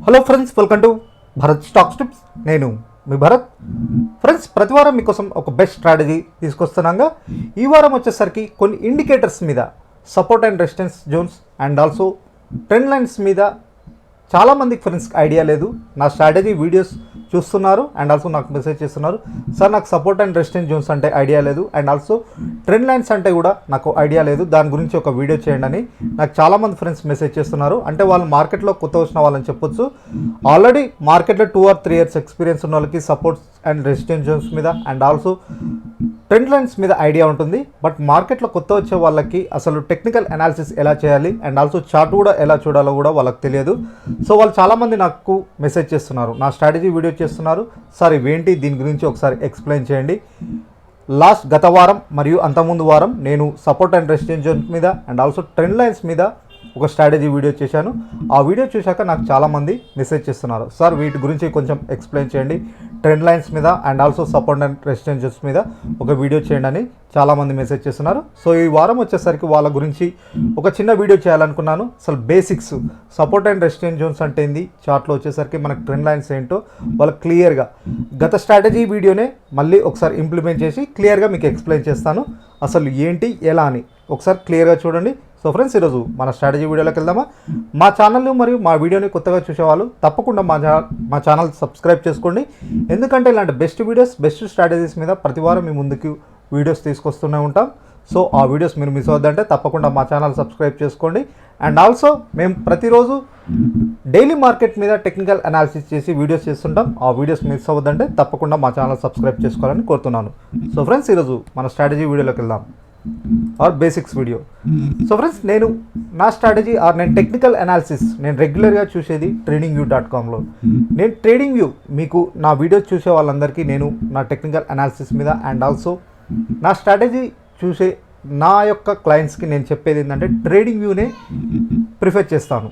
Hello friends, welcome to Bharat stocks tips. నేను మీ Bharat. Friends, ప్రతి వారం మీకోసం ఒక బెస్ట్ స్ట్రాటజీ తీసుకొస్తున్నాగా. ఈ వారం వచ్చేసరికి కొన్ని ఇండికేటర్స్ మీద, support and resistance zones and also trend lines మీద చాలామందికి ఫ్రెండ్స్కి ఐడియా లేదు. నా స్ట్రాటజీ వీడియోస్ చూస్తున్నారు అండ్ ఆల్సో నాకు మెసేజ్ చేస్తున్నారు, సార్ నాకు సపోర్ట్ అండ్ రెసిస్టెన్స్ జోన్స్ అంటే ఐడియా లేదు అండ్ ఆల్సో ట్రెండ్ లైన్స్ అంటే కూడా నాకు ఐడియా లేదు, దాని గురించి ఒక వీడియో చేయండి అని నాకు చాలామంది ఫ్రెండ్స్ మెసేజ్ చేస్తున్నారు. అంటే వాళ్ళు మార్కెట్లో కొత్త వచ్చిన వాళ్ళని చెప్పొచ్చు. ఆల్రెడీ మార్కెట్లో 2 or 3 years ఎక్స్పీరియన్స్ ఉన్న వాళ్ళకి సపోర్ట్స్ అండ్ రెసిస్టెన్స్ జోన్స్ మీద అండ్ ఆల్సో ట్రెండ్ లైన్స్ మీద ఐడియా ఉంటుంది. బట్ మార్కెట్లో కొత్త వచ్చే వాళ్ళకి అసలు టెక్నికల్ అనాలిసిస్ ఎలా చేయాలి అండ్ ఆల్సో చార్ట్ కూడా ఎలా చూడాలో కూడా వాళ్ళకి తెలియదు. సో వాళ్ళు చాలామంది నాకు మెసేజ్ చేస్తున్నారు, నా స్ట్రాటజీ వీడియో చేస్తున్నారు, సార్ ఇవేంటి, దీని గురించి ఒకసారి ఎక్స్ప్లెయిన్ చేయండి. గత వారం మరియు అంతకుముందు వారం నేను సపోర్ట్ అండ్ రెసిస్టెన్స్ జోన్స్ మీద అండ్ ఆల్సో ట్రెండ్ లైన్స్ మీద ఒక స్ట్రాటజీ వీడియో చేశాను. ఆ వీడియో చూశాక నాకు చాలామంది మెసేజ్ చేస్తున్నారు, సార్ వీటి గురించి కొంచెం ఎక్స్ప్లెయిన్ చేయండి, ట్రెండ్ లైన్స్ మీద and also support and resistance zones మీద ఒక వీడియో చేయండి అని చాలామంది మెసేజ్ చేస్తున్నారు. సో ఈ వారం వచ్చేసరికి వాళ్ళ గురించి ఒక చిన్న వీడియో చేయాలనుకున్నాను. అసలు basics, support and resistance zones అంటే ఏంది, చార్ట్లో వచ్చేసరికి మనకు ట్రెండ్ లైన్స్ ఏంటో వాళ్ళకి క్లియర్గా గత స్ట్రాటజీ వీడియోనే మళ్ళీ ఒకసారి ఇంప్లిమెంట్ చేసి క్లియర్గా మీకు ఎక్స్ప్లెయిన్ చేస్తాను. అసలు ఏంటి ఎలా అని ఒకసారి క్లియర్గా చూడండి. సో ఫ్రెండ్స్, ఈరోజు మన స్ట్రాటజీ వీడియోలోకి వెళ్దామా. మా ఛానల్ని మరియు మా వీడియోని కొత్తగా చూసేవాళ్ళు తప్పకుండా మా ఛానల్ సబ్స్క్రైబ్ చేసుకోండి. ఎందుకంటే ఇలాంటి బెస్ట్ వీడియోస్, బెస్ట్ స్ట్రాటజీస్ మీద ప్రతి వారం మీ ముందుకు వీడియోస్ తీసుకొస్తూనే ఉంటాం. సో ఆ వీడియోస్ మీరు మిస్ అవ్వద్దంటే తప్పకుండా మా ఛానల్ సబ్స్క్రైబ్ చేసుకోండి. అండ్ ఆల్సో మేము ప్రతిరోజు డైలీ మార్కెట్ మీద టెక్నికల్ అనాలిసిస్ చేసి వీడియోస్ చేస్తుంటాం. ఆ వీడియోస్ మిస్ అవ్వద్దంటే తప్పకుండా మా ఛానల్ సబ్స్క్రైబ్ చేసుకోవాలని కోరుతున్నాను. సో ఫ్రెండ్స్, ఈరోజు మన స్ట్రాటజీ వీడియోలోకి వెళ్దాం, or basics video. So friends, నేను నా స్ట్రాటజీ నేను టెక్నికల్ అనాలిసిస్ నేను రెగ్యులర్గా చూసేది TradingView.comలో. నేను ట్రేడింగ్ వ్యూ మీకు నా వీడియోస్ చూసే వాళ్ళందరికీ నేను నా టెక్నికల్ అనాలిసిస్ మీద అండ్ ఆల్సో నా స్ట్రాటజీ చూసే నా యొక్క క్లయింట్స్కి నేను చెప్పేది ఏంటంటే ట్రేడింగ్ వ్యూనే ప్రిఫర్ చేస్తాను.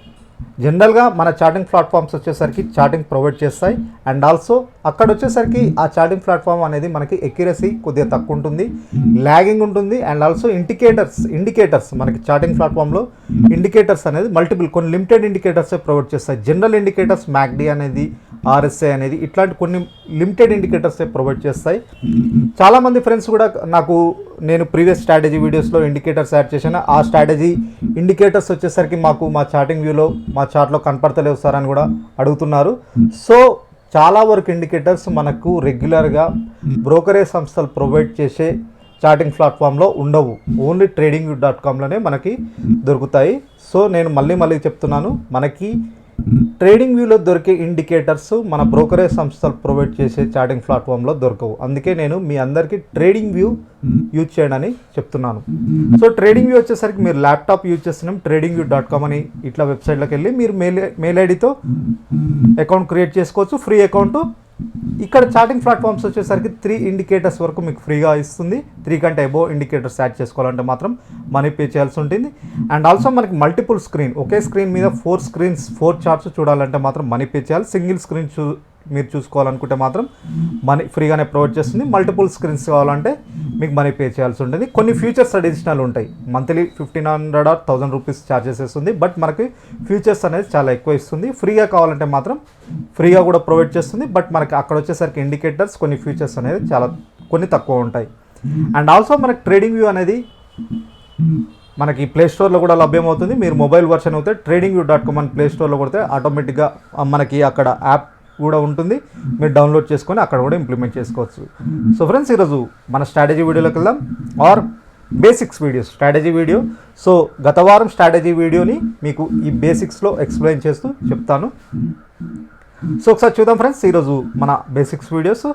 జనరల్గా మన చార్టింగ్ ప్లాట్ఫామ్స్ వచ్చేసరికి చార్టింగ్ ప్రొవైడ్ చేస్తాయి అండ్ ఆల్సో అక్కడ వచ్చేసరికి ఆ చార్టింగ్ ప్లాట్ఫామ్ అనేది మనకి ఎక్యురసీ కొద్దిగా తక్కువ ఉంటుంది, ల్యాగింగ్ ఉంటుంది అండ్ ఆల్సో ఇండికేటర్స్ మనకి చార్టింగ్ ప్లాట్ఫామ్లో ఇండికేటర్స్ అనేది మల్టిపుల్ కొన్ని లిమిటెడ్ ఇండికేటర్సే ప్రొవైడ్ చేస్తాయి. జనరల్ ఇండికేటర్స్ MACD అనేది, RSI అనేది ఇట్లాంటి కొన్ని లిమిటెడ్ ఇండికేటర్సే ప్రొవైడ్ చేస్తాయి. చాలామంది ఫ్రెండ్స్ కూడా నాకు నేను ప్రీవియస్ స్ట్రాటజీ వీడియోస్లో ఇండికేటర్స్ యాడ్ చేశాను. ఆ స్ట్రాటజీ ఇండికేటర్స్ వచ్చేసరికి మాకు మా చార్టింగ్ వ్యూలో మా చార్ట్లో కనపడతలేవు సార్ అని కూడా అడుగుతున్నారు. సో చాలా వరకు ఇండికేటర్స్ మనకు రెగ్యులర్గా బ్రోకరేజ్ సంస్థలు ప్రొవైడ్ చేసే చార్టింగ్ ప్లాట్ఫామ్లో ఉండవు, ఓన్లీ TradingView.comలోనే మనకి దొరుకుతాయి. సో నేను మళ్ళీ చెప్తున్నాను, మనకి ట్రేడింగ్ వ్యూలో దొరికే ఇండికేటర్స్ మన బ్రోకరేజ్ సంస్థలు ప్రొవైడ్ చేసే చార్టింగ్ ప్లాట్ఫామ్లో దొరకవు. అందుకే నేను మీ అందరికీ ట్రేడింగ్ వ్యూ యూజ్ చేయండి అని చెప్తున్నాను. సో ట్రేడింగ్ వ్యూ వచ్చేసరికి మీరు ల్యాప్టాప్ యూజ్ చేస్తున్నాం, TradingView.com అని ఇట్లా వెబ్సైట్లోకి వెళ్ళి మీరు మెయిల్ ఐడితో అకౌంట్ క్రియేట్ చేసుకోవచ్చు, ఫ్రీ అకౌంట్. ఇక్కడ చార్టింగ్ ప్లాట్ఫామ్స్ వచ్చేసరికి 3 ఇండికేటర్స్ వరకు మీకు ఫ్రీగా ఇస్తుంది. 3 కంటే అబోవ్ ఇండికేటర్స్ యాడ్ చేసుకోవాలంటే మాత్రం మనీ పే చేయాల్సి ఉంటుంది. అండ్ ఆల్సో మనకి మల్టిపుల్ స్క్రీన్, ఒకే స్క్రీన్ మీద 4 చార్ట్స్ చూడాలంటే మాత్రం మనీ పే చేయాలి. సింగిల్ స్క్రీన్ మీరు చూసుకోవాలనుకుంటే మాత్రం మనీ ఫ్రీగానే ప్రొవైడ్ చేస్తుంది. మల్టిపుల్ స్క్రీన్స్ కావాలంటే మీకు మనీ పే చేయాల్సి ఉంటుంది. కొన్ని ఫ్యూచర్స్ అడిషనల్ ఉంటాయి, మంత్లీ 1500 or 1000 రూపీస్ ఛార్జెస్ ఇస్తుంది. బట్ మనకి ఫ్యూచర్స్ అనేది చాలా ఎక్కువ ఇస్తుంది. ఫ్రీగా కావాలంటే మాత్రం ఫ్రీగా కూడా ప్రొవైడ్ చేస్తుంది. బట్ మనకి అక్కడ వచ్చేసరికి ఇండికేటర్స్ కొన్ని ఫ్యూచర్స్ అనేది కొన్ని తక్కువ ఉంటాయి. అండ్ ఆల్సో మనకి ట్రేడింగ్ వ్యూ అనేది మనకి ప్లే స్టోర్లో కూడా లభ్యమవుతుంది. మీరు మొబైల్ వర్షన్ అయితే TradingView.com అని ప్లే స్టోర్లో కొడితే ఆటోమేటిక్గా మనకి అక్కడ యాప్ కూడా ఉంటుంది, మీరు డౌన్లోడ్ చేసుకొని అక్కడ కూడా ఇంప్లిమెంట్ చేసుకోవచ్చు. సో ఫ్రెండ్స్, ఈరోజు మన స్ట్రాటజీ వీడియోలోకి వెళ్దాం, or basics video strategy video. So గత వారం స్ట్రాటజీ వీడియోని మీకు ఈ బేసిక్స్లో ఎక్స్ప్లెయిన్ చేస్తూ చెప్తాను. సో ఒకసారి చూద్దాం ఫ్రెండ్స్, ఈరోజు మన బేసిక్స్ వీడియోస్.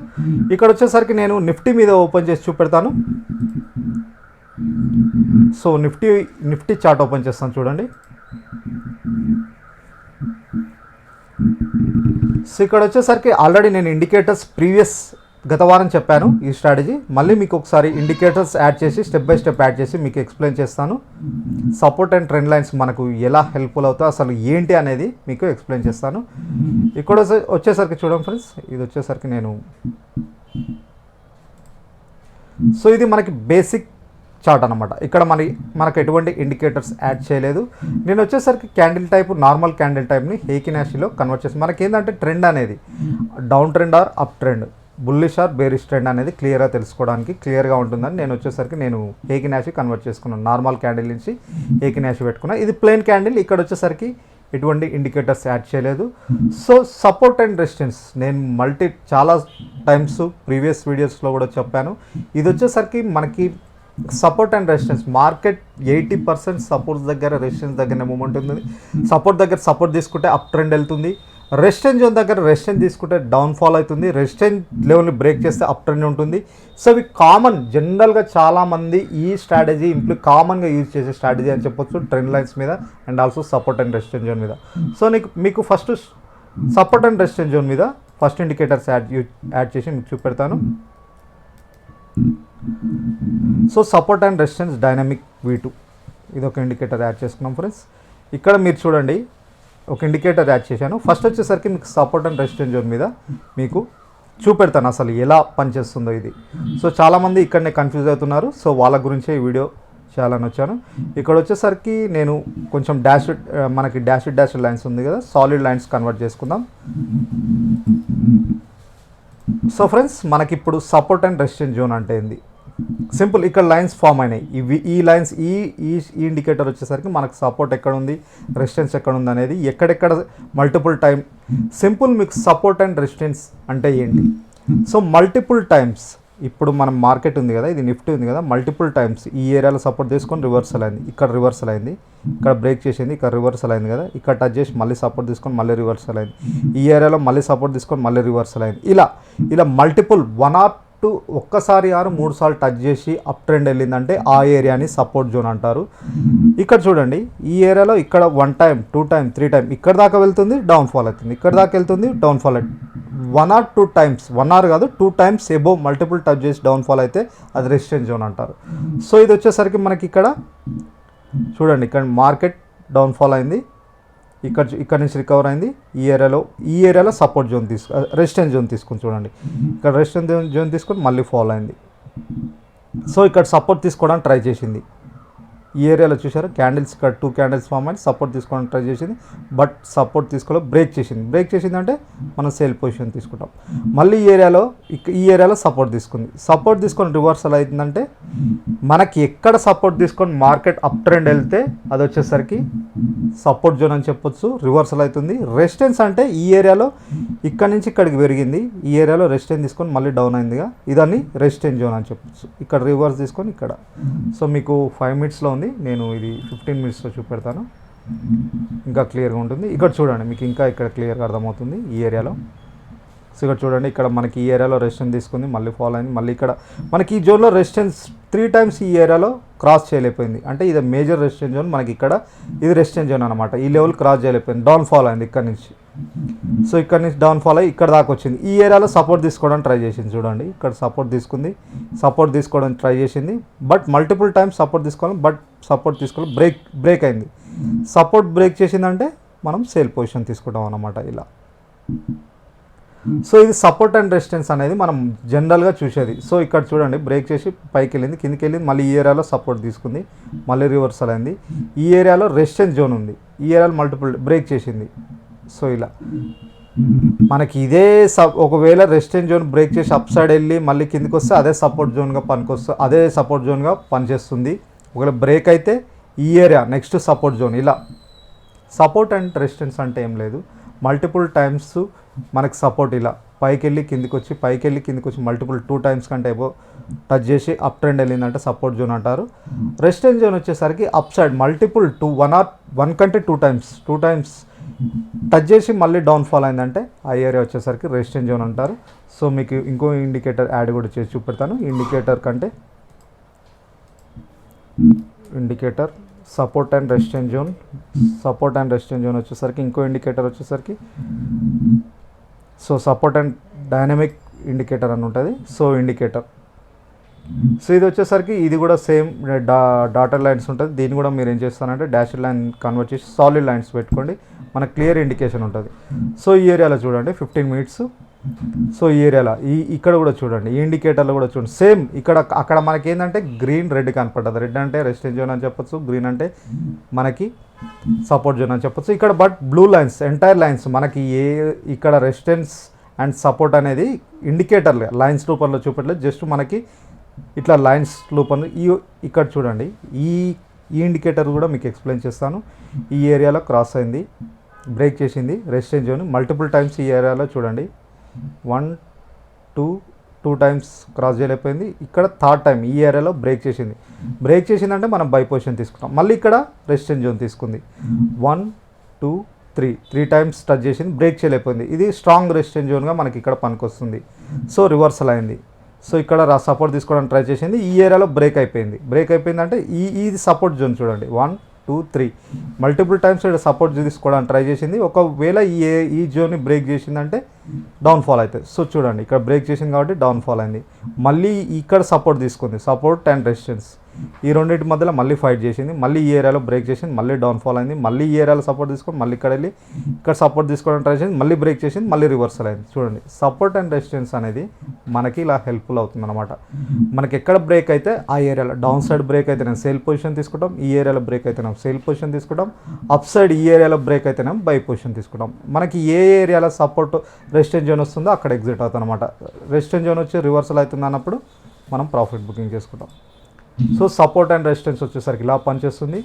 ఇక్కడ వచ్చేసరికి నేను నిఫ్టీ మీద ఓపెన్ చేసి చూపెడతాను. సో నిఫ్టీ చార్ట్ ఓపెన్ చేస్తాను, చూడండి. సో ఇక్కడ వచ్చేసరికి ఆల్రెడీ నేను ఇండికేటర్స్ గత వారం చెప్పాను ఈ స్ట్రాటజీ. మళ్ళీ మీకు ఒకసారి ఇండికేటర్స్ యాడ్ చేసి స్టెప్ బై స్టెప్ యాడ్ చేసి మీకు ఎక్స్ప్లెయిన్ చేస్తాను. సపోర్ట్ అండ్ ట్రెండ్ లైన్స్ మనకు ఎలా హెల్ప్ఫుల్ అవుతాయి, అసలు ఏంటి అనేది మీకు ఎక్స్ప్లెయిన్ చేస్తాను. ఇక్కడ వచ్చేసరికి చూడండి ఫ్రెండ్స్, ఇది వచ్చేసరికి నేను, సో ఇది మనకి బేసిక్ చార్ట్ అనమాట. ఇక్కడ మనకు ఎటువంటి ఇండికేటర్స్ యాడ్ చేయలేదు. నేను వచ్చేసరికి క్యాండిల్ టైప్ నార్మల్ క్యాండిల్ టైప్ని హేకినాషిలో కన్వర్ట్ చేసి మనకి ఏంటంటే ట్రెండ్ అనేది down trend or up trend, bullish or bearish trend అనేది క్లియర్గా తెలుసుకోవడానికి క్లియర్గా ఉంటుందని నేను వచ్చేసరికి నేను హేకినాషి కన్వర్ట్ చేసుకున్నాను. నార్మల్ క్యాండిల్ నుంచి హేకినాషి పెట్టుకున్నాను. ఇది ప్లెయిన్ క్యాండిల్. ఇక్కడ వచ్చేసరికి ఎటువంటి ఇండికేటర్స్ యాడ్ చేయలేదు. సో సపోర్ట్ అండ్ రెసిస్టెన్స్ నేను చాలా టైమ్స్ ప్రీవియస్ వీడియోస్లో కూడా చెప్పాను. ఇది వచ్చేసరికి మనకి support and resistance market 80% supports దగ్గర రెసిస్టెన్స్ దగ్గర మూమెంట్ ఉంది. సపోర్ట్ దగ్గర సపోర్ట్ తీసుకుంటే అప్ ట్రెండ్ వెళ్తుంది. రెసిస్టెన్స్ జోన్ దగ్గర రెసిస్టెన్స్ తీసుకుంటే డౌన్ ఫాల్ అవుతుంది. రెసిస్టెన్స్ లెవెల్ని బ్రేక్ చేస్తే అప్ ట్రెండ్ ఉంటుంది. సో ఇవి జనరల్గా చాలామంది ఈ స్ట్రాటజీ కామన్గా యూజ్ చేసే స్ట్రాటజీ అని చెప్పొచ్చు ట్రెండ్ లైన్స్ మీద and also support and resistance zone మీద. సో మీకు first support and resistance zone మీద ఫస్ట్ ఇండికేటర్స్ యాడ్ చేసి మీకు చూపెడతాను. So support and resistance dynamic V2 ఇది ఒక ఇండికేటర్ యాడ్ చేసుకున్నాం ఫ్రెండ్స్. ఇక్కడ మీరు చూడండి ఒక ఇండికేటర్ యాడ్ చేశాను. ఫస్ట్ వచ్చేసరికి మీకు సపోర్ట్ అండ్ రెసిస్టెన్స్ జోన్ మీద మీకు చూపెడతాను అసలు ఎలా పనిచేస్తుందో ఇది. సో చాలామంది ఇక్కడనే కన్ఫ్యూజ్ అవుతున్నారు. సో వాళ్ళ గురించే ఈ వీడియో చేయాలని వచ్చాను. ఇక్కడ వచ్చేసరికి నేను కొంచెం మనకి డాష్ లైన్స్ ఉంది కదా, సాలిడ్ లైన్స్ కన్వర్ట్ చేసుకుందాం. సో ఫ్రెండ్స్ మనకి ఇప్పుడు సపోర్ట్ అండ్ రెసిస్టెన్స్ జోన్ అంటే ఏంది సింపుల్. ఇక్కడ లైన్స్ ఫామ్ అయినాయి. ఈ లైన్స్ ఈ ఇండికేటర్ వచ్చేసరికి మనకు సపోర్ట్ ఎక్కడ ఉంది, రెసిస్టెన్స్ ఎక్కడ ఉంది అనేది ఎక్కడెక్కడ మల్టిపుల్ టైం సింపుల్. మీకు సపోర్ట్ అండ్ రెసిస్టెన్స్ అంటే ఏంటి? సో మల్టిపుల్ టైమ్స్ ఇప్పుడు మనం మార్కెట్ ఉంది కదా, ఇది నిఫ్టీ ఉంది కదా, మల్టిపుల్ టైమ్స్ ఈ ఏరియాలో సపోర్ట్ తీసుకొని రివర్సల్ అయింది, ఇక్కడ రివర్సల్ అయింది, ఇక్కడ బ్రేక్ చేసింది, ఇక్కడ రివర్సల్ అయింది కదా, ఇక్కడ టచ్ చేసి మళ్ళీ సపోర్ట్ తీసుకొని మళ్ళీ రివర్సల్ అయింది, ఈ ఏరియాలో మళ్ళీ సపోర్ట్ తీసుకొని మళ్ళీ రివర్సల్ అయింది. ఇలా మల్టిపుల్ 1 or 2 ఒక్కసారి 3 సార్లు టచ్ చేసి అప్ ట్రెండ్ వెళ్ళిందంటే ఆ ఏరియాని సపోర్ట్ జోన్ అంటారు. ఇక్కడ చూడండి ఈ ఏరియాలో ఇక్కడ 1 time 2 time 3 time ఇక్కడ దాకా వెళ్తుంది, డౌన్ ఫాల్ అవుతుంది, ఇక్కడ దాకా వెళ్తుంది, డౌన్ ఫాల్ అవుతుంది. 1 or 2 times 1 hour కాదు 2 times ఎబో మల్టిపుల్ టచ్ చేసి డౌన్ ఫాల్ అయితే అది రెసిస్టెన్స్ జోన్ అంటారు. సో ఇది వచ్చేసరికి మనకి ఇక్కడ చూడండి ఇక్కడ మార్కెట్ డౌన్ ఫాల్ అయింది, ఇక్కడ నుంచి రికవర్ అయింది, ఈ ఏరియాలో సపోర్ట్ జోన్ రెసిస్టెన్స్ జోన్ తీసుకుని చూడండి, ఇక్కడ రెసిస్టెన్స్ జోన్ తీసుకొని మళ్ళీ ఫాల్ అయింది. సో ఇక్కడ సపోర్ట్ తీసుకోవడానికి ట్రై చేసింది, ఈ ఏరియాలో చూసారు క్యాండిల్స్ ఇక్కడ 2 candles ఫామ్ అని సపోర్ట్ తీసుకోవడానికి ట్రై చేసింది, బట్ సపోర్ట్ తీసుకోవడం బ్రేక్ చేసింది అంటే మనం సేల్ పొజిషన్ తీసుకుంటాం. మళ్ళీ ఈ ఏరియాలో సపోర్ట్ తీసుకొని రివర్సల్ అవుతుందంటే మనకి ఎక్కడ సపోర్ట్ తీసుకొని మార్కెట్ అప్ ట్రెండ్ వెళ్తే అది వచ్చేసరికి సపోర్ట్ జోన్ అని చెప్పొచ్చు, రివర్సల్ అవుతుంది. రెసిస్టెన్స్ అంటే ఈ ఏరియాలో ఇక్కడ నుంచి ఇక్కడికి పెరిగింది, ఈ ఏరియాలో రెసిస్టెన్స్ తీసుకొని మళ్ళీ డౌన్ అయిందిగా, ఇదాన్ని రెసిస్టెన్స్ జోన్ అని చెప్పొచ్చు. ఇక్కడ రివర్స్ తీసుకొని ఇక్కడ. సో మీకు 5 minutesలో ఉంది, నేను ఇది 15 minutesలో చూపెడతాను, ఇంకా క్లియర్గా ఉంటుంది. ఇక్కడ చూడండి మీకు ఇంకా ఇక్కడ క్లియర్గా అర్థమవుతుంది ఈ ఏరియాలో. సో ఇక్కడ చూడండి ఇక్కడ మనకి ఈ ఏరియాలో రెసిస్టెన్స్ తీసుకుంది, మళ్ళీ ఫాలో అయింది, మళ్ళీ ఇక్కడ మనకి ఈ జోన్లో రెసిస్టెన్స్ 3 times ఈ ఏరియాలో క్రాస్ చేయలేకపోయింది, అంటే ఇది మేజర్ రెసిస్టెన్స్ జోన్ మనకి ఇక్కడ, ఇది రెసిస్టెన్స్ జోన్ అనమాట. ఈ లెవెల్ క్రాస్ చేయలేకపోయింది, డౌన్ ఫాల్ అయింది ఇక్కడ నుంచి. సో ఇక్కడ నుంచి డౌన్ ఫాల్ అయ్యి ఇక్కడ దాకా వచ్చింది, ఈ ఏరియాలో సపోర్ట్ తీసుకోవడానికి ట్రై చేసింది. చూడండి ఇక్కడ సపోర్ట్ తీసుకోవడానికి ట్రై చేసింది, బట్ మల్టిపుల్ టైమ్స్ సపోర్ట్ తీసుకోవాలి, బ్రేక్ అయింది. సపోర్ట్ బ్రేక్ చేసిందంటే మనం సేల్ పొజిషన్ తీసుకుంటాం అన్నమాట ఇలా. సో ఇది సపోర్ట్ అండ్ రెసిస్టెన్స్ అనేది మనం జనరల్గా చూసేది. సో ఇక్కడ చూడండి బ్రేక్ చేసి పైకి వెళ్ళింది, కిందికి వెళ్ళింది, మళ్ళీ ఈ ఏరియాలో సపోర్ట్ తీసుకుంది, మళ్ళీ రివర్సల్ అయింది, ఈ ఏరియాలో రెసిస్టెన్స్ జోన్ ఉంది, ఈ ఏరియాలో మల్టిపుల్ బ్రేక్ చేసింది. సో ఇలా మనకి ఇదే ఒకవేళ రెసిస్టెన్స్ జోన్ బ్రేక్ చేసి అప్ సైడ్ వెళ్ళి మళ్ళీ కిందికి వస్తే అదే సపోర్ట్ జోన్గా పనిచేస్తుంది. ఒకవేళ బ్రేక్ అయితే ఈ ఏరియా నెక్స్ట్ సపోర్ట్ జోన్. ఇలా సపోర్ట్ అండ్ రెసిస్టెన్స్ అంటే ఏం లేదు, మల్టిపుల్ టైమ్స్ మనకి సపోర్ట్ ఇలా పైకి వెళ్ళి కిందికి వచ్చి మల్టిపుల్ 2 times కంటే ఏవో టచ్ చేసి అప్ ట్రెండ్ వెళ్ళిందంటే సపోర్ట్ జోన్ అంటారు. రెసిస్టెన్స్ జోన్ వచ్చేసరికి అప్ సైడ్ మల్టిపుల్ 1 కంటే 2 times టచ్ చేసి మళ్ళీ డౌన్ ఫాల్ అయిందంటే ఆ ఏరియా వచ్చేసరికి రెసిస్టెన్స్ జోన్ అంటారు. సో మీకు ఇంకో ఇండికేటర్ యాడ్ కూడా చేసి చూపెడతాను. Indicator support and resistance zone వచ్చేసరికి ఇంకో ఇండికేటర్ వచ్చేసరికి so support and dynamic indicator అని ఉంటుంది. సో ఇది వచ్చేసరికి ఇది కూడా సేమ్ డాటర్ లైన్స్ ఉంటుంది. దీన్ని కూడా మీరు ఏం చేస్తారంటే డాష్ లైన్ కన్వర్ట్ చేసి సాలిడ్ లైన్స్ పెట్టుకోండి, మనకు క్లియర్ ఇండికేషన్ ఉంటుంది. సో ఈ ఏరియాలో చూడండి 15 minutes సో ఈ ఏరియాలో ఇక్కడ కూడా చూడండి, ఈ ఇండికేటర్లో కూడా చూడండి సేమ్. అక్కడ మనకి ఏంటంటే గ్రీన్ రెడ్ కనపడుతుంది. రెడ్ అంటే రెసిస్టెన్స్ జోన్ అని చెప్పొచ్చు, గ్రీన్ అంటే మనకి సపోర్ట్ జోన్ అని చెప్పొచ్చు. ఇక్కడ but blue lines, entire lines మనకి ఇక్కడ రెసిస్టెన్స్ అండ్ సపోర్ట్ అనేది ఇండికేటర్లు లైన్స్ రూపంలో చూపెట్టలేదు, జస్ట్ మనకి ఇట్లా లైన్స్ రూపంలో ఇక్కడ చూడండి. ఈ ఇండికేటర్ కూడా మీకు ఎక్స్ప్లెయిన్ చేస్తాను. ఈ ఏరియాలో క్రాస్ అయింది, బ్రేక్ చేసింది రెసిస్టెన్స్ జోన్ మల్టిపుల్ టైమ్స్. ఈ ఏరియాలో చూడండి 1 2 టైమ్స్ క్రాస్ చేయలేకపోయింది. ఇక్కడ థర్డ్ టైం ఈ ఏరియాలో బ్రేక్ చేసింది. బ్రేక్ చేసిందంటే మనం బై పొజిషన్ తీసుకుంటాం. మళ్ళీ ఇక్కడ రెసిస్టెన్స్ జోన్ తీసుకుంది. 1 2 3 టైమ్స్ టచ్ చేసింది, బ్రేక్ చేయలేకపోయింది. ఇది స్ట్రాంగ్ రెసిస్టెన్స్ జోన్గా మనకి ఇక్కడ పనికొస్తుంది. సో రివర్సల్ అయింది. సో ఇక్కడ సపోర్ట్ తీసుకోవడానికి ట్రై చేసింది. ఈ ఏరియాలో బ్రేక్ అయిపోయింది అంటే ఇది సపోర్ట్ జోన్ చూడండి. 1 2 3 మల్టిపుల్ టైమ్స్ ఇక్కడ సపోర్ట్ తీసుకోవడానికి ట్రై చేసింది. ఒకవేళ ఈ జోన్ని బ్రేక్ చేసిందంటే డౌన్ఫాల్ అవుతుంది. సో చూడండి, ఇక్కడ బ్రేక్ చేసింది కాబట్టి డౌన్ఫాల్ అయింది. మళ్ళీ ఇక్కడ సపోర్ట్ తీసుకుంది, సపోర్ట్ అండ్ రెసిస్టెన్స్. ఈ రెండింటి మధ్యలో మళ్ళీ ఫైట్ చేసింది. మళ్ళీ ఈ ఏరియాలో బ్రేక్ చేసింది, మళ్ళీ డౌన్ఫాల్ అయింది. మళ్ళీ ఈ ఏరియాలో సపోర్ట్ తీసుకొని మళ్ళీ ఇక్కడ వెళ్ళి ఇక్కడ సపోర్ట్ తీసుకోవడానికి ట్రై చేసింది, మళ్ళీ బ్రేక్ చేసింది, మళ్ళీ రివర్సల్ అయింది. చూడండి, సపోర్ట్ అండ్ రెసిస్టెన్స్ అనేది మనకి ఇలా హెల్ప్ఫుల్ అవుతుంది అనమాట. మనకి ఎక్కడ బ్రేక్ అయితే ఆ ఏరియాలో డౌన్ సైడ్ బ్రేక్ అయితేనే సేల్ పొజిషన్ తీసుకుంటాం, ఈ ఏరియాలో బ్రేక్ అయితేనే సేల్ పొజిషన్ తీసుకుంటాం, అప్ సైడ్ ఈ ఏరియాలో బ్రేక్ అయితేనే బై పొజిషన్ తీసుకుంటాం. మనకి ఏ ఏరియాలో సపోర్ట్ రెసిస్టెన్స్ జోన్ వస్తుందో అక్కడ ఎగ్జిట్ అవుతుంది అనమాట. రెసిస్టెన్స్ జోన్ వచ్చి రివర్సల్ అవుతుంది అన్నప్పుడు మనం ప్రాఫిట్ బుకింగ్ చేసుకుంటాం. సో సపోర్ట్ అండ్ రెసిస్టెన్స్ వచ్చేసరికి ఇలా పనిచేస్తుంది.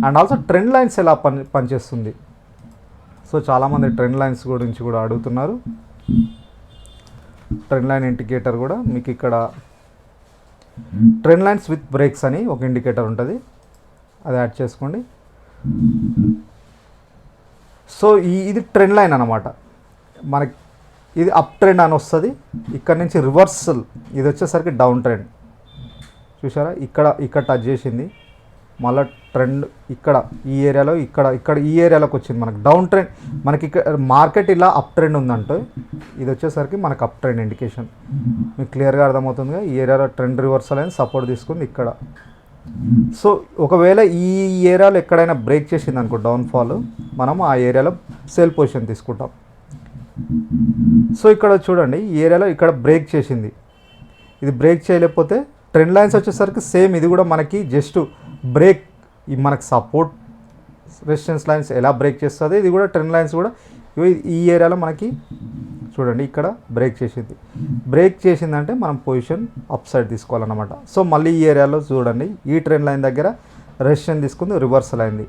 అండ్ ఆల్సో ట్రెండ్ లైన్స్ ఎలా పనిచేస్తుంది. సో చాలామంది ట్రెండ్ లైన్స్ గురించి కూడా అడుగుతున్నారు. ట్రెండ్ లైన్ ఇండికేటర్ కూడా మీకు ఇక్కడ ట్రెండ్ లైన్స్ విత్ బ్రేక్స్ అని ఒక ఇండికేటర్ ఉంటుంది, అది యాడ్ చేసుకోండి. సో ఇది ట్రెండ్ లైన్ అనమాట. మనకి ఇది అప్ ట్రెండ్ అని వస్తుంది, ఇక్కడ నుంచి రివర్సల్, ఇది వచ్చేసరికి డౌన్ ట్రెండ్. చూసారా, ఇక్కడ టచ్ చేసింది, మళ్ళీ ట్రెండ్ ఇక్కడ ఈ ఏరియాలో ఇక్కడ ఈ ఏరియాలోకి వచ్చింది. మనకి డౌన్ ట్రెండ్, మనకి ఇక్కడ మార్కెట్ ఇలా అప్ ట్రెండ్ ఉందంటే ఇది వచ్చేసరికి మనకు అప్ ట్రెండ్ ఇండికేషన్. మీకు క్లియర్గా అర్థమవుతుందిగా. ఈ ఏరియాలో ట్రెండ్ రివర్సల్ అని సపోర్ట్ తీసుకుంది ఇక్కడ. సో ఒకవేళ ఈ ఏరియాలో ఎక్కడైనా బ్రేక్ చేసింది అనుకో డౌన్ఫాల్, మనం ఆ ఏరియాలో సేల్ పొజిషన్ తీసుకుంటాం. సో ఇక్కడ చూడండి, ఈ ఏరియాలో ఇక్కడ బ్రేక్ చేసింది, ఇది బ్రేక్ చేయలేకపోతే ట్రెండ్ లైన్స్ వచ్చేసరికి సేమ్ ఇది కూడా మనకి జస్ట్ బ్రేక్, మనకి సపోర్ట్ రెసిస్టెన్స్ లైన్స్ ఎలా బ్రేక్ చేస్తుంది, ఇది కూడా ట్రెండ్ లైన్స్ కూడా ఈ ఏరియాలో మనకి చూడండి ఇక్కడ బ్రేక్ చేసిందంటే మనం పొజిషన్ అప్ సైడ్ తీసుకోవాలన్నమాట. సో మళ్ళీ ఈ ఏరియాలో చూడండి, ఈ ట్రెండ్ లైన్ దగ్గర రెసిస్టెన్స్ తీసుకుంది, రివర్సల్ అయింది.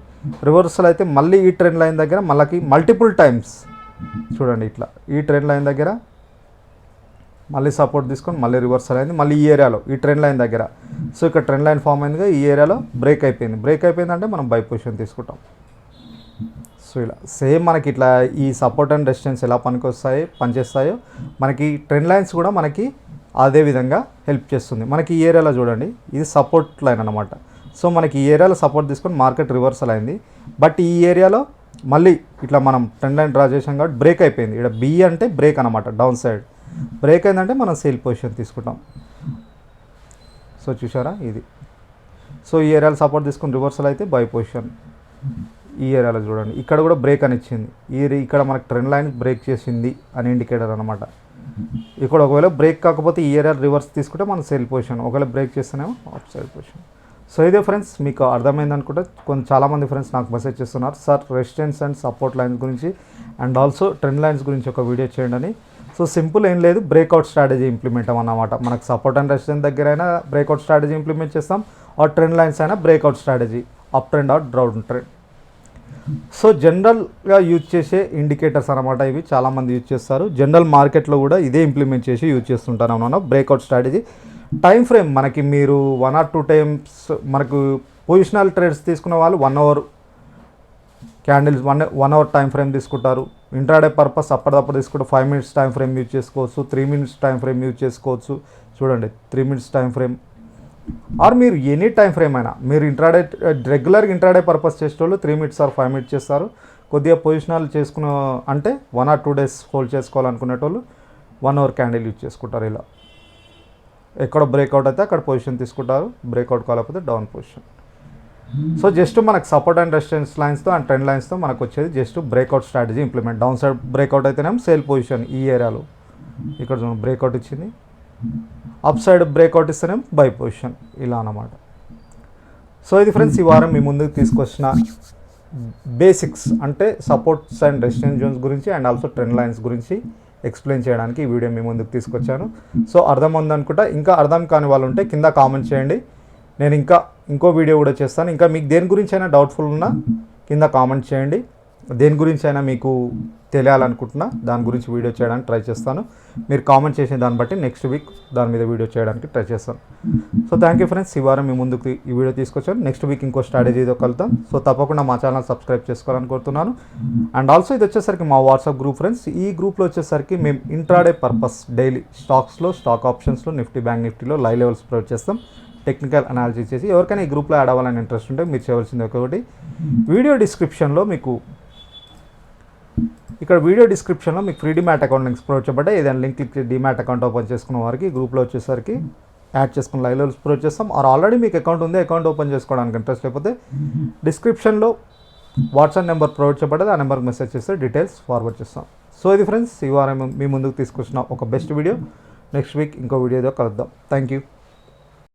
రివర్సల్ అయితే మళ్ళీ ఈ ట్రెండ్ లైన్ దగ్గర మళ్ళీ మల్టిపుల్ టైమ్స్ చూడండి ఇట్లా ఈ ట్రెండ్ లైన్ దగ్గర మళ్ళీ సపోర్ట్ తీసుకొని మళ్ళీ రివర్సల్ అయింది. మళ్ళీ ఈ ఏరియాలో ఈ ట్రెండ్ లైన్ దగ్గర, సో ఇక్కడ ట్రెండ్ లైన్ ఫామ్ అయిందిగా, ఈ ఏరియాలో బ్రేక్ అయిపోయిందంటే మనం బై పొజిషన్ తీసుకుంటాం. సో ఇలా సేమ్ మనకి ఇట్లా ఈ సపోర్ట్ అండ్ రెసిస్టెన్స్ ఎలా పనిచేస్తాయో మనకి ట్రెండ్ లైన్స్ కూడా మనకి అదే విధంగా హెల్ప్ చేస్తుంది. మనకి ఈ ఏరియాలో చూడండి, ఇది సపోర్ట్ లైన్ అనమాట. సో మనకి ఈ ఏరియాలో సపోర్ట్ తీసుకొని మార్కెట్ రివర్సల్ అయింది. బట్ ఈ ఏరియాలో మళ్ళీ ఇట్లా మనం ట్రెండ్ లైన్ డ్రా చేసాం కాబట్టి బ్రేక్ అయిపోయింది. ఇక్కడ బి అంటే బ్రేక్ అనమాట, డౌన్ సైడ్ బ్రేక్ అయిందంటే మనం సేల్ పొజిషన్ తీసుకుంటాం. సో చూసారా ఇది. సో ఈ ఏరియాలో సపోర్ట్ తీసుకుని రివర్సల్ అయితే బై పొజిషన్. ఈ ఏరియాలో చూడండి, ఇక్కడ కూడా బ్రేక్ అని ఇచ్చింది. ఇక్కడ మనకు ట్రెండ్ లైన్ బ్రేక్ చేసింది అని ఇండికేటర్ అనమాట. ఇక్కడ ఒకవేళ బ్రేక్ కాకపోతే ఈ ఏరియా రివర్స్ తీసుకుంటే మనం సేల్ పొజిషన్, ఒకవేళ బ్రేక్ చేస్తేనేమో అప్ సైడ్ పొజిషన్. సో ఇదే ఫ్రెండ్స్, మీకు అర్థమైంది అనుకుంటే చాలామంది ఫ్రెండ్స్ నాకు మెసేజ్ చేస్తున్నారు, sir resistance and support lines గురించి అండ్ ఆల్సో ట్రెండ్ లైన్స్ గురించి ఒక వీడియో చేయండి అని. సో సింపుల్ ఏం లేదు, బ్రేక్అవుట్ స్ట్రాటజీ ఇంప్లిమెంట్ అన్నమాట. మనకు సపోర్ట్ అండ్ రెసిస్టెన్స్ దగ్గర అయినా బ్రేక్అవుట్ స్ట్రాటజీ ఇంప్లిమెంట్ చేస్తాం, ఆ ట్రెండ్ లైన్స్ అయినా breakout strategy, up trend or down trend. So జనరల్గా యూజ్ చేసే ఇండికేటర్స్ అనమాట ఇవి, చాలామంది యూజ్ చేస్తారు. జనరల్ మార్కెట్లో కూడా ఇదే ఇంప్లిమెంట్ చేసి యూజ్ చేస్తుంటారు అన్నమాట బ్రేక్అవుట్ స్ట్రాటజీ. టైం ఫ్రేమ్ మనకి మీరు 1 or 2 టైమ్స్, మనకు పొజిషనల్ ట్రేడ్స్ తీసుకున్న వాళ్ళు 1 hour candles 1 hour time frame తీసుకుంటారు. ఇంట్రాడే పర్పస్ అప్పటిదప్పుడు తీసుకుంటే 5 minutes టైం ఫ్రేమ్ యూజ్ చేసుకోవచ్చు, 3 minutes టైం ఫ్రేమ్ యూజ్ చేసుకోవచ్చు. చూడండి 3 minutes టైం ఫ్రేమ్, ఆర్ మీరు ఎనీ టైం ఫ్రేమ్ అయినా, మీరు రెగ్యులర్గా ఇంట్రాడే పర్పస్ చేసేటోళ్ళు 3 minutes or 5 minutes చేస్తారు. కొద్దిగా పొజిషనల్ చేసుకున్న అంటే 1 or 2 days హోల్డ్ చేసుకోవాలనుకునేటోళ్ళు 1 hour క్యాండిల్ యూజ్ చేసుకుంటారు. ఇలా ఎక్కడ బ్రేక్అవుట్ అయితే అక్కడ పొజిషన్ తీసుకుంటారు, బ్రేక్అవుట్ కాకపోతే డౌన్ పొజిషన్. సో జస్ట్ మనకు సపోర్ట్ అండ్ రెసిస్టెన్స్ లైన్స్తో అండ్ ట్రెండ్ లైన్స్తో మనకు వచ్చేది just breakout strategy implement. Down side breakout అయితేనేమో సేల్ పొజిషన్ ఈ ఏరియాలో, ఇక్కడ బ్రేక్అవుట్ ఇచ్చింది, అప్ సైడ్ బ్రేక్అవుట్ ఇస్తేనే బై పొజిషన్ ఇలా అన్నమాట. సో ఇది ఫ్రెండ్స్ ఈ వారం మీ ముందుకు తీసుకొచ్చిన బేసిక్స్ అంటే సపోర్ట్స్ అండ్ రెసిస్టెన్స్ జోన్స్ గురించి అండ్ ఆల్సో ట్రెండ్ లైన్స్ గురించి ఎక్స్ప్లెయిన్ చేయడానికి ఈ వీడియో మీ ముందుకు తీసుకొచ్చాను. సో అర్థం ఉందనుకుంటా. ఇంకా అర్థం కాని వాళ్ళు ఉంటే కింద కామెంట్ చేయండి, నేను ఇంకో వీడియో కూడా చేస్తాను. ఇంకా మీకు దేని గురించి అయినా డౌట్ఫుల్ ఉన్నా కింద కామెంట్ చేయండి. దేని గురించి అయినా మీకు తెలియాలనుకుంటున్నా దాని గురించి వీడియో చేయడానికి ట్రై చేస్తాను. మీరు కామెంట్ చేసిన దాన్ని బట్టి నెక్స్ట్ వీక్ దాని మీద వీడియో చేయడానికి ట్రై చేస్తాను. సో థ్యాంక్ యూ ఫ్రెండ్స్, ఈ వారం మీ ముందుకు ఈ వీడియో తీసుకొచ్చాను. నెక్స్ట్ వీక్ ఇంకో స్ట్రాటజీతో కలుద్దాం. సో తప్పకుండా మా ఛానల్ సబ్స్క్రైబ్ చేసుకోవాలని కోరుతున్నాను. అండ్ ఆల్సో ఇది వచ్చేసరికి మా వాట్సాప్ గ్రూప్ ఫ్రెండ్స్. ఈ గ్రూప్లో వచ్చేసరికి మేము ఇంట్రాడే పర్పస్ డైలీ స్టాక్స్లో, స్టాక్ ఆప్షన్స్లో, నిఫ్టీ బ్యాంక్ నిఫ్టీలో లైవ్ లెవెల్స్ ప్రొవైడ్ చేస్తాం. టెక్నికల్ అనాలిసిస్ చేసి ఎవరికైనా ఈ గ్రూప్లో యాడ్ అవ్వాలని ఇంట్రెస్ట్ ఉంటే మీరు చేయవలసింది ఒకటి, వీడియో డిస్క్రిప్షన్లో మీకు free demat account links provide చేయబడ్డాయి. ఏదైనా లింక్ క్లిక్ చేసి డిమాట్ అకౌంట్ ఓపెన్ చేసుకున్న వారికి గ్రూప్లో వచ్చేసరికి యాడ్ చేసుకుని లైవ్ లెవెల్స్ ప్రొవైడ్ చేస్తాం. ఆల్రెడీ మీకు అకౌంట్ ఉంది, అకౌంట్ ఓపెన్ చేసుకోవడానికి ఇంట్రెస్ట్ లేకపోతే డిస్క్రిప్షన్లో వాట్సాప్ నెంబర్ ప్రొవైడ్ చేయబడ్డది, ఆ నెంబర్కి మెసేజ్ చేస్తే డీటెయిల్స్ ఫార్వర్డ్ చేస్తాం. సో ఇది ఫ్రెండ్స్ ఈ వారం మీ ముందుకు తీసుకొచ్చిన ఒక బెస్ట్ వీడియో. నెక్స్ట్ వీక్ ఇంకో వీడియోతో కలుద్దాం. Thank you.